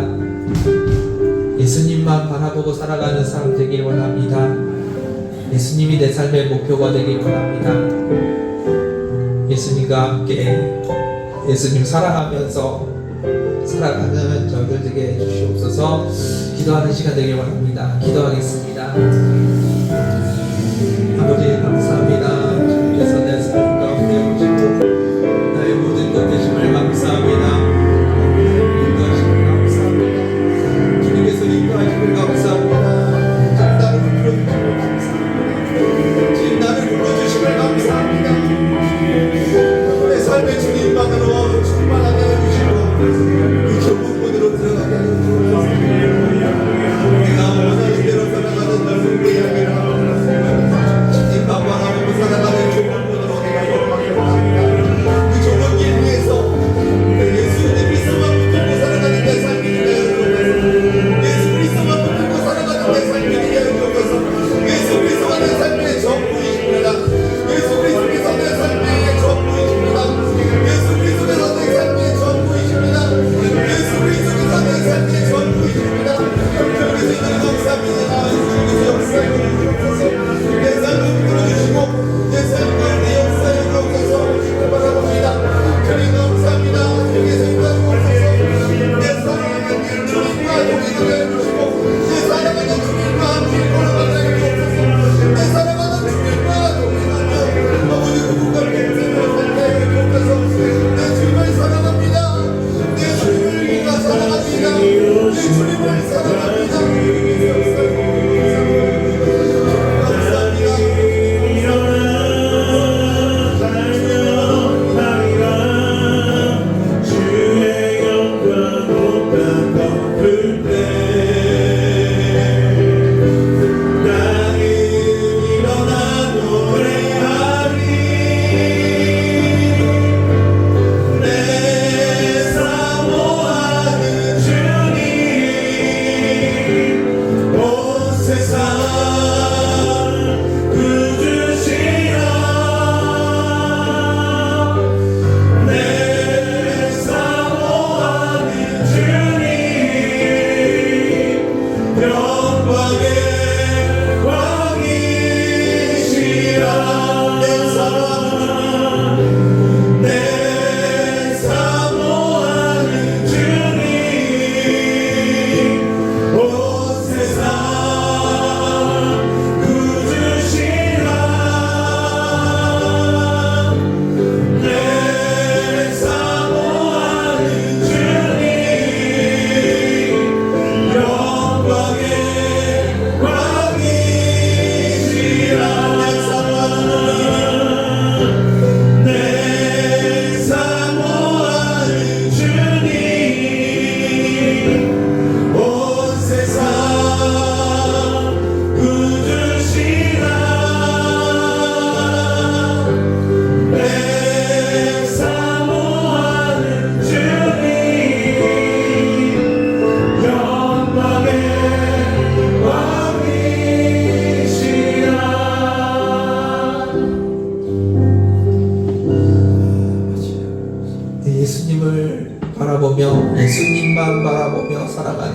Speaker 1: 예수님만 바라보고 살아가는 사람 되길 원합니다. 예수님이 내 삶의 목표가 되길 원합니다. 예수님과 함께 예수님 사랑하면서 살아가는 저희들 되게 해주시옵소서. 기도하는 시간 되길 원합니다. 기도하겠습니다. 아버지 감사합니다. 주님께서 내 삶 가운데 오시고 나의 모든 것 되심을 감사합니다. 인도하심을 감사합니다. 주님께서 인도하심을 감사합니다. 나를 불러주심을 감사합니다. 지금 나를 불러주심을 감사합니다. 내 삶의 주님만으로 충만하게 해주시고 그 교문문으로 들어가게 하여 주옵소서. 내가 원하는 대로 살아가는 넓은 그 이야기를 주님만 바라보고 살아가는 교문문으로 내가 영광을 받습니다. 그 좁은 길 위에서 예수 그리스도만 붙들고 살아가는 내 삶이 되게 하여 주옵소서. 예수 그리스도만 붙들고 살아가는 내 삶이 되게 하여 주옵소서. 예수 그리스도가 내 삶의 전부이십니다. 예수 그리스도께서 내 삶의 전부이십니다. 예수 그리스도께서 내 삶의 전부이십니다. 예수 그리스도께서 내 삶의 전부이십니다. 그래서 감사합니다. 주님께서 역사에 주옵소서. 내 삶을 풀어주시고 내 삶을 내 역사에 주옵소서. 주님을 바라봅니다. 주님 감사합니다. 주님께서 인도하옵소서. 내 사랑하는 주님과 동행하게 해주시고 내 사랑하는 주님과 함께 걸어가게 해주옵소서. 내 사랑하는 주님과 동행하며 아버지 그분과 동행을 살게 해주옵소서. 내 주님을 사랑합니다. 내 주님을 사랑합니다. 내 주님을 사랑합니다.
Speaker 2: 주의 영광 못난 덮을 때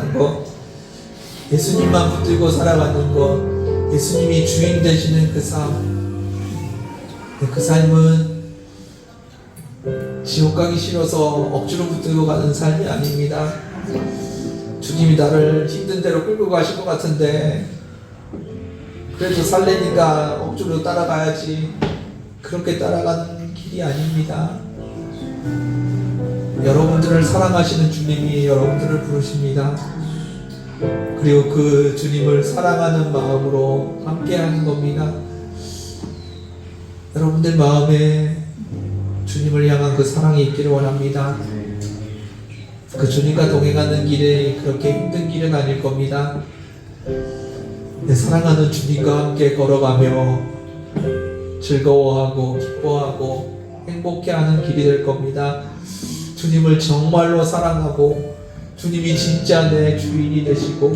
Speaker 1: 살아가는 것, 예수님만 붙들고 살아가는 것, 예수님이 주인 되시는 그 삶, 그 삶은 지옥 가기 싫어서 억지로 붙들고 가는 삶이 아닙니다. 주님이 나를 힘든 대로 끌고 가실 것 같은데 그래도 살래니까 억지로 따라가야지, 그렇게 따라가는 길이 아닙니다. 여러분들을 사랑하시는 주님이 여러분들을 부르십니다. 그리고 그 주님을 사랑하는 마음으로 함께하는 겁니다. 여러분들 마음에 주님을 향한 그 사랑이 있기를 원합니다. 그 주님과 동행하는 길이 그렇게 힘든 길은 아닐 겁니다. 내 사랑하는 주님과 함께 걸어가며 즐거워하고 기뻐하고 행복해하는 길이 될 겁니다. 주님을 정말로 사랑하고 주님이 진짜 내 주인이 되시고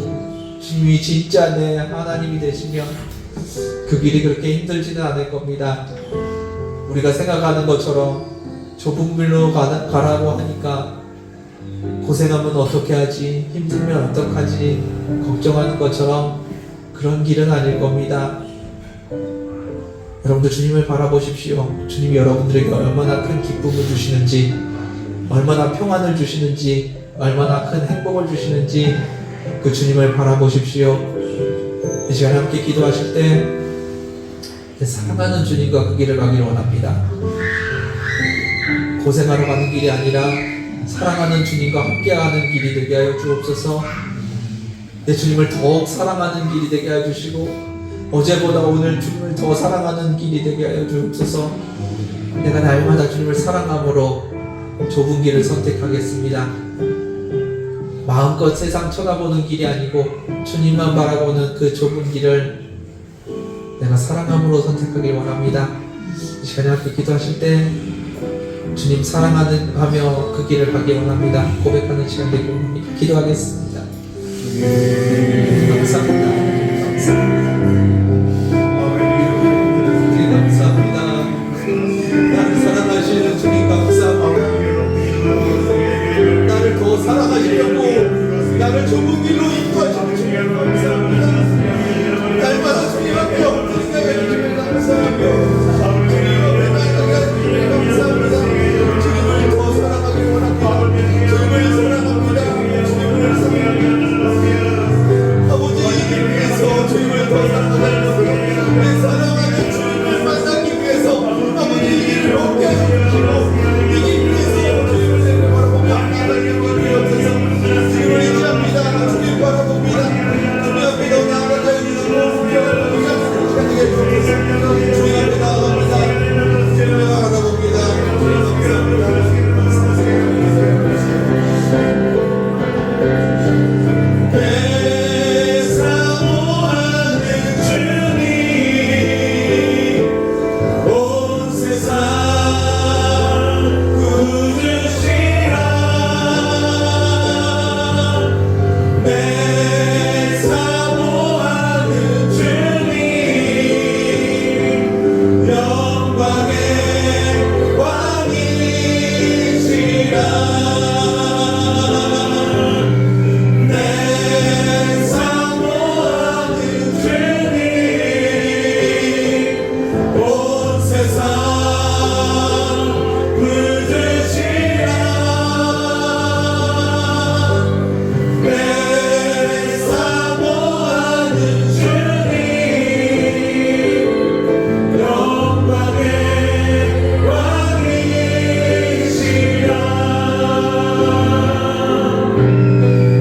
Speaker 1: 주님이 진짜 내 하나님이 되시면 그 길이 그렇게 힘들지는 않을 겁니다. 우리가 생각하는 것처럼 좁은 길로 가라고 하니까 고생하면 어떻게 하지, 힘들면 어떡하지 걱정하는 것처럼 그런 길은 아닐 겁니다. 여러분들 주님을 바라보십시오. 주님이 여러분들에게 얼마나 큰 기쁨을 주시는지, 얼마나 평안을 주시는지, 얼마나 큰 행복을 주시는지 그 주님을 바라보십시오. 이 시간에 함께 기도하실 때 사랑하는 주님과 그 길을 가기를 원합니다. 고생하러 가는 길이 아니라 사랑하는 주님과 함께하는 길이 되게 하여 주옵소서. 내 주님을 더욱 사랑하는 길이 되게 하여 주시고 어제보다 오늘 주님을 더 사랑하는 길이 되게 하여 주옵소서. 내가 날마다 주님을 사랑함으로 좁은 길을 선택하겠습니다. 마음껏 세상 쳐다보는 길이 아니고 주님만 바라보는 그 좁은 길을 내가 사랑함으로 선택하길 원합니다. 이 시간에 함께 기도하실 때 주님 사랑하며 그 길을 가길 원합니다. 고백하는 시간 되길 원합니다. 기도하겠습니다. 감사합니다. 감사합니다. 나를 사랑하시는 주님 감사합니다. 나를 더 사랑하시려고 나를 좁은 길로 인도하시는 주님 감사합니다. 날마다 주님 앞에 엎드리게 해주시면 감사하며 주님 앞에 나아가게 해주시면 감사합니다. 주님을 더 사랑하길 원합니다. 주님을 사랑합니다. 주님을 사랑합니다. 아버지 이 위해서 주님을 더 사랑하려고 내 사랑하는 주님을 만나기 위해서 아버지 이 길을 걷게 해주시고 이 길 위해서 주님을 내게 바라보며 나아가게 하옵소서. 주님을 의지합니다. 주님 바라봅니다. 주님 앞에 더 나아가게 해주시고 주님 앞에 나아갑니다. 주님을 바라봅니다. 내 사모하는 주님 온 세상 구주시라. 내 사모하는 주님 영광의 왕이시라. 내 사모하는 주님 온 세상 구주시라. 내 사모하는 주님 영광의 왕이시라.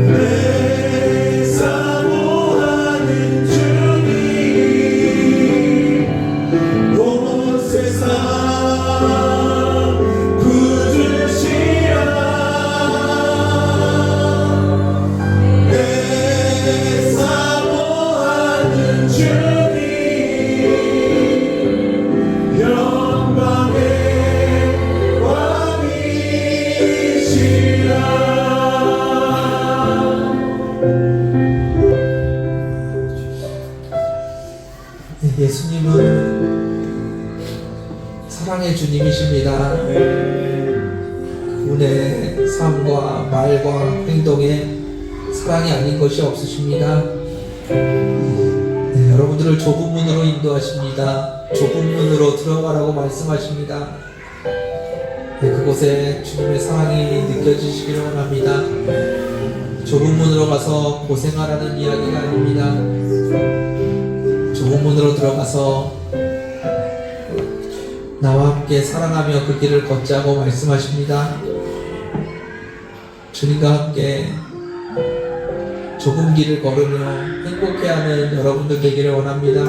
Speaker 1: 내 사모하는 주님 온 세상 구주시라. 내 사모하는 주님 영광의 왕이시라. 예수님은 사랑의 주님이십니다. 그분의 삶과 말과 행동에 사랑이 아닌 것이 없으십니다. 네, 여러분들을 좁은 문으로 인도하십니다. 좁은 문으로 들어가라고 말씀하십니다. 네, 그곳에 주님의 사랑이 느껴지시기를 원합니다. 좁은 문으로 가서 고생하라는 이야기가 아닙니다. 좁은 문으로 들어가서 나와 함께 사랑하며 그 길을 걷자고 말씀하십니다. 주님과 함께 좁은 길을 걸으며 행복해하는 여러분들 되기를 원합니다.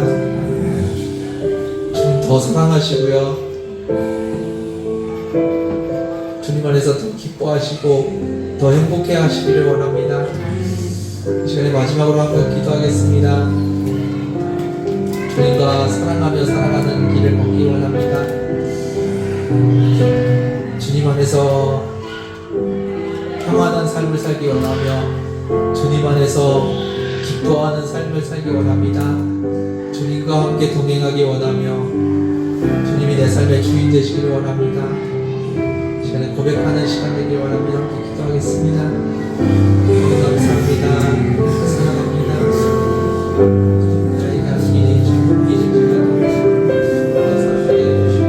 Speaker 1: 주님 더 사랑하시고요, 주님 안에서 더 기뻐하시고 더 행복해하시기를 원합니다. 이 시간에 마지막으로 한번 기도하겠습니다. 주님과 사랑하며 살아가는 길을 걷기 원합니다. 주님 안에서 평안한 삶을 살기 원하며 주님 안에서 기뻐하는 삶을 살기 원합니다. 주님과 함께 동행하기 원하며 주님이 내 삶의 주인 되시기를 원합니다. 이 시간에 고백하는 시간 되길 원합니다. 함께 기도하겠습니다. 감사합니다. 사랑합니다. 저희가 이제 주님이 사랑하게 해주시고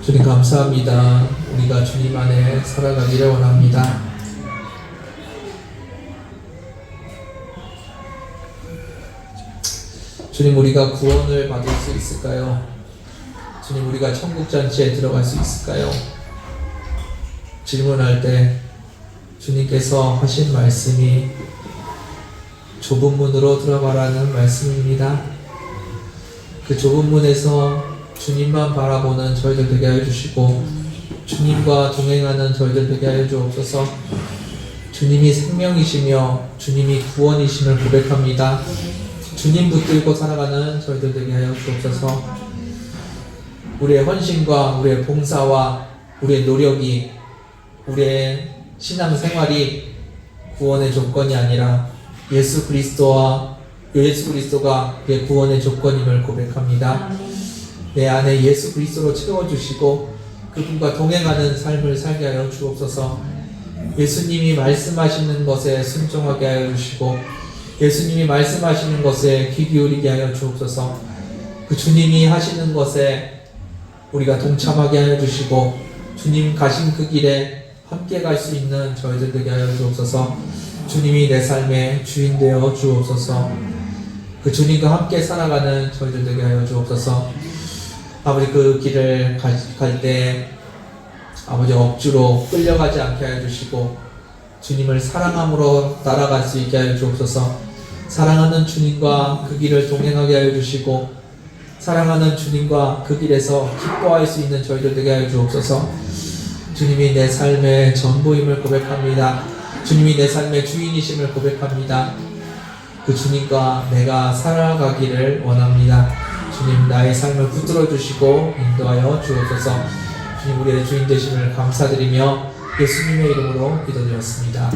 Speaker 1: 주님 감사합니다. 우리가 주님 안에 살아가기를 원합니다. 주님, 우리가 구원을 받을 수 있을까요? 주님, 우리가 천국잔치에 들어갈 수 있을까요? 질문할 때 주님께서 하신 말씀이 좁은 문으로 들어가라는 말씀입니다. 그 좁은 문에서 주님만 바라보는 저희들 되게 하여 주시고 주님과 동행하는 저희들 되게 하여 주옵소서. 주님이 생명이시며 주님이 구원이심을 고백합니다. 주님 붙들고 살아가는 저희들 되게 하여 주옵소서. 우리의 헌신과 우리의 봉사와 우리의 노력이, 우리의 신앙생활이 구원의 조건이 아니라 예수 그리스도가 우리의 구원의 조건임을 고백합니다. 내 안에 예수 그리스도로 채워주시고 그분과 동행하는 삶을 살게 하여 주옵소서. 예수님이 말씀하시는 것에 순종하게 하여 주시고 예수님이 말씀하시는 것에 귀 기울이게 하여 주옵소서. 그 주님이 하시는 것에 우리가 동참하게 하여 주시고 주님 가신 그 길에 함께 갈 수 있는 저희들 되게 하여 주옵소서. 주님이 내 삶의 주인 되어 주옵소서. 그 주님과 함께 살아가는 저희들 되게 하여 주옵소서. 아버지, 그 길을 갈 때 아버지 억지로 끌려가지 않게 하여 주시고 주님을 사랑함으로 따라갈 수 있게 하여 주옵소서. 사랑하는 주님과 그 길을 동행하게 하여 주시고 사랑하는 주님과 그 길에서 기뻐할 수 있는 저희들 되게 하여 주옵소서. 주님이 내 삶의 전부임을 고백합니다. 주님이 내 삶의 주인이심을 고백합니다. 그 주님과 내가 살아가기를 원합니다. 주님, 나의 삶을 붙들어 주시고 인도하여 주옵소서. 주님, 우리의 주인 되심을 감사드리며 예수님의 이름으로 기도드렸습니다.